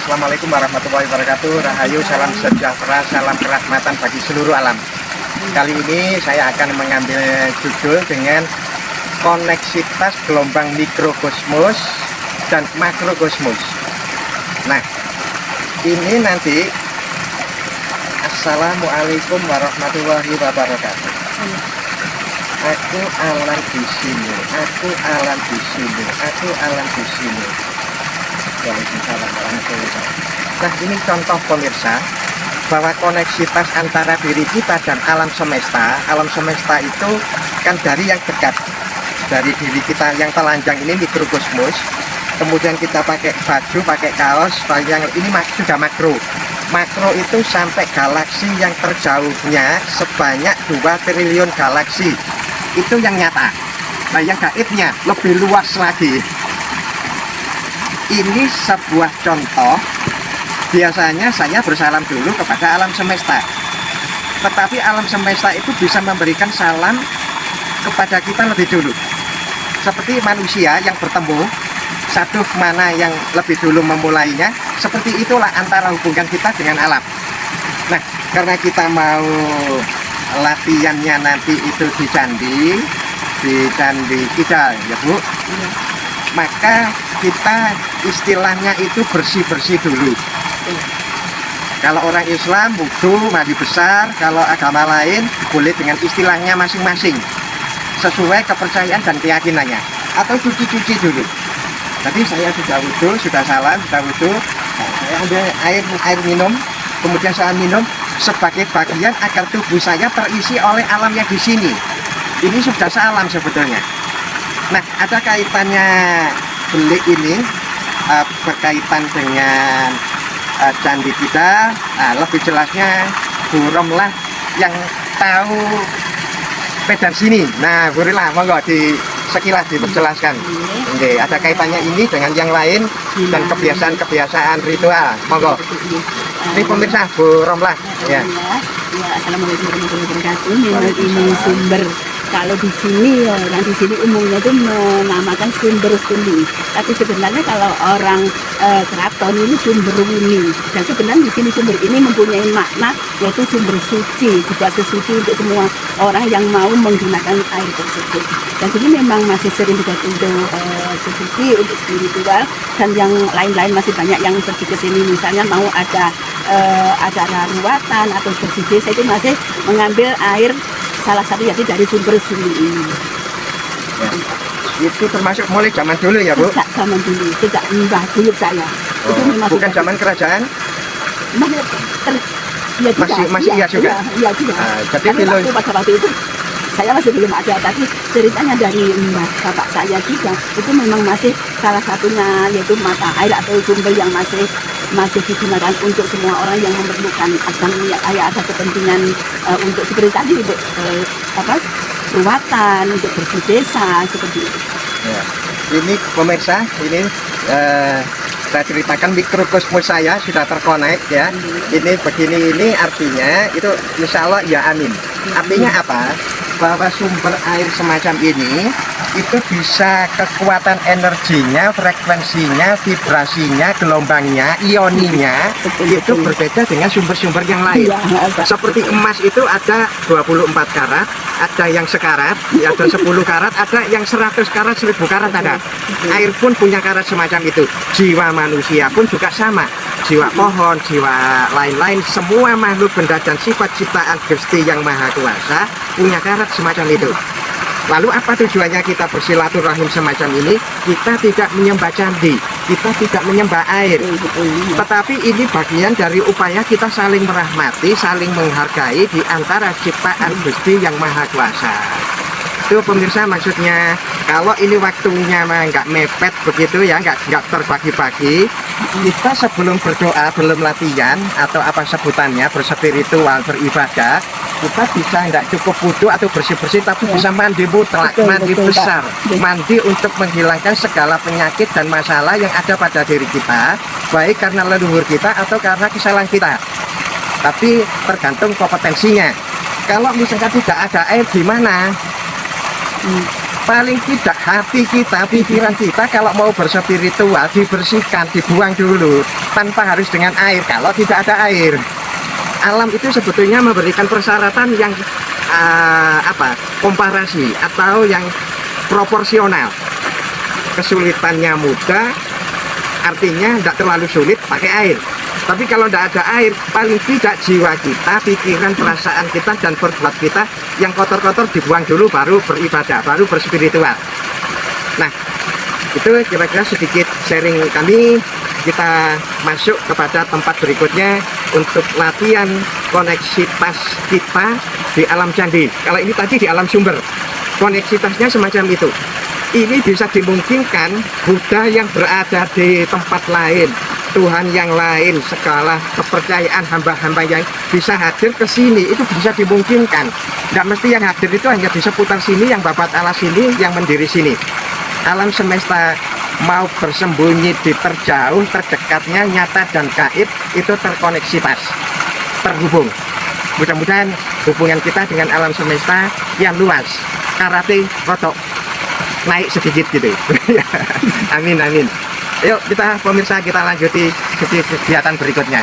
Assalamualaikum warahmatullahi wabarakatuh. Rahayu, salam sejahtera, salam kerahmatan bagi seluruh alam. Kali ini saya akan mengambil judul dengan koneksitas gelombang mikrokosmos dan makrokosmos. Nah, ini nanti Assalamualaikum warahmatullahi wabarakatuh. Aku alam di sini, aku alam di sini, aku alam di sini. Waalaikumsalam warahmatullahi wabarakatuh. Nah, ini contoh pemirsa bahwa koneksitas antara diri kita dan alam semesta. Alam semesta itu kan dari yang dekat, dari diri kita yang telanjang ini mikrokosmos. Kemudian kita pakai baju, pakai kaos, yang ini sudah makro. Makro itu sampai galaksi yang terjauhnya sebanyak 2 triliun galaksi. Itu yang nyata. Nah, yang gaibnya lebih luas lagi. Ini sebuah contoh. Biasanya saya bersalam dulu kepada alam semesta, tetapi alam semesta itu bisa memberikan salam kepada kita lebih dulu. Seperti manusia yang bertemu, satu mana yang lebih dulu memulainya. Seperti itulah antara hubungan kita dengan alam. Nah, karena kita mau latihannya nanti itu di Candi Kidal ya Bu, maka kita istilahnya itu bersih-bersih dulu. Kalau orang Islam wudhu, mandi besar. Kalau agama lain boleh dengan istilahnya masing-masing sesuai kepercayaan dan keyakinannya, atau cuci-cuci dulu. Tadi saya sudah wudhu, sudah salam, sudah wudhu. Nah, saya ambil air minum, kemudian saya minum sebagai bagian agar tubuh saya terisi oleh alam yang di sini. Ini sudah salam sebetulnya. Nah, ada kaitannya belik ini berkaitan dengan Candi kita. Nah, lebih jelasnya Bu Romlah yang tahu medan sini. Nah, Bu Romlah, monggo di sekilas diperjelaskan. Oke, ada kaitannya ini dengan yang lain dan kebiasaan-kebiasaan ritual. Monggo. Ini pemirsa Bu Romlah. Ya. Assalamualaikum warahmatullahi wabarakatuh. Memang ini sumber. Kalau di sini, orang di sini umumnya itu menamakan sumber suni. Tapi sebenarnya kalau orang keraton ini sumber wuni. Dan sebenarnya di sini sumber ini mempunyai makna yaitu sumber suci, juga sesuci untuk semua orang yang mau menggunakan air tersebut. Dan sini memang masih sering juga untuk sesuci, untuk spiritual, dan yang lain-lain masih banyak yang pergi ke sini. Misalnya mau ada acara ruatan atau bersih desa itu masih mengambil air salah satu yaitu dari sumber suni ini. Ya. Itu termasuk mulai zaman dulu ya Bu? Sejak zaman dulu, sejak mbah buyut saya. Oh, itu memang bukan zaman kerajaan? Ya, masih iya juga. Iya juga. Jadi pada waktu itu saya masih belum ada, tapi ceritanya dari mbah bapak saya juga itu memang masih salah satunya yaitu mata air atau sumber yang masih digunakan untuk semua orang yang memerlukan ada kepentingan untuk seperti tadi untuk ruatan, untuk bersih desa seperti itu. Ya. Ini pemirsa, ini saya ceritakan mikrokosmos saya sudah terkonek ya. Ini begini, ini artinya itu insya Allah ya amin. Artinya apa? Bahwa sumber air semacam ini itu bisa kekuatan energinya, frekuensinya, vibrasinya, gelombangnya, ioninya itu berbeda dengan sumber-sumber yang lain. Seperti emas itu ada 24 karat, ada yang sekarat, ada 10 karat, ada yang 100 karat, 1000 karat ada. Air pun punya karat semacam itu. Jiwa manusia pun juga sama. Jiwa pohon, jiwa lain-lain, semua makhluk benda dan sifat ciptaan Gusti yang Maha Kuasa punya karat semacam itu. Lalu apa tujuannya kita bersilaturahim semacam ini? Kita tidak menyembah candi, kita tidak menyembah air, tetapi ini bagian dari upaya kita saling merahmati, saling menghargai di antara ciptaan Gusti yang Maha Kuasa. Itu pemirsa, maksudnya kalau ini waktunya nggak mepet begitu ya, nggak terbagi-bagi, kita sebelum berdoa, belum latihan atau apa sebutannya, berspiritual, beribadah, kita bisa nggak cukup wudhu atau bersih-bersih, tapi bisa mandi mutlak, mandi besar, mandi untuk menghilangkan segala penyakit dan masalah yang ada pada diri kita, baik karena leluhur kita atau karena kesalahan kita. Tapi tergantung kompetensinya. Kalau misalkan tidak ada air, gimana? paling tidak hati kita, pikiran kita kalau mau berspiritual dibersihkan, dibuang dulu tanpa harus dengan air kalau tidak ada air. Alam itu sebetulnya memberikan persyaratan yang komparasi atau yang proporsional. Kesulitannya mudah, artinya tidak terlalu sulit pakai air. Tapi kalau tidak ada air, paling tidak jiwa kita, pikiran, perasaan kita, dan berbuat kita yang kotor-kotor dibuang dulu, baru beribadah, baru berspiritual. Nah, itu kira-kira sedikit sharing kami. Kita masuk kepada tempat berikutnya untuk latihan koneksitas kita di alam candi. Kalau ini tadi di alam sumber, koneksitasnya semacam itu. Ini bisa dimungkinkan Buddha yang berada di tempat lain, Tuhan yang lain, segala kepercayaan hamba-hamba yang bisa hadir ke sini, itu bisa dimungkinkan. Tidak mesti yang hadir itu hanya di seputar sini, yang babat alas sini, yang mendiri sini. Alam semesta mau bersembunyi di terjauh, terdekatnya, nyata dan gaib, itu terkoneksitas, terhubung. Mudah-mudahan hubungan kita dengan alam semesta yang luas, karate rotok naik sedikit gitu. Amin, amin. Yuk kita pemirsa, kita lanjuti kegiatan berikutnya.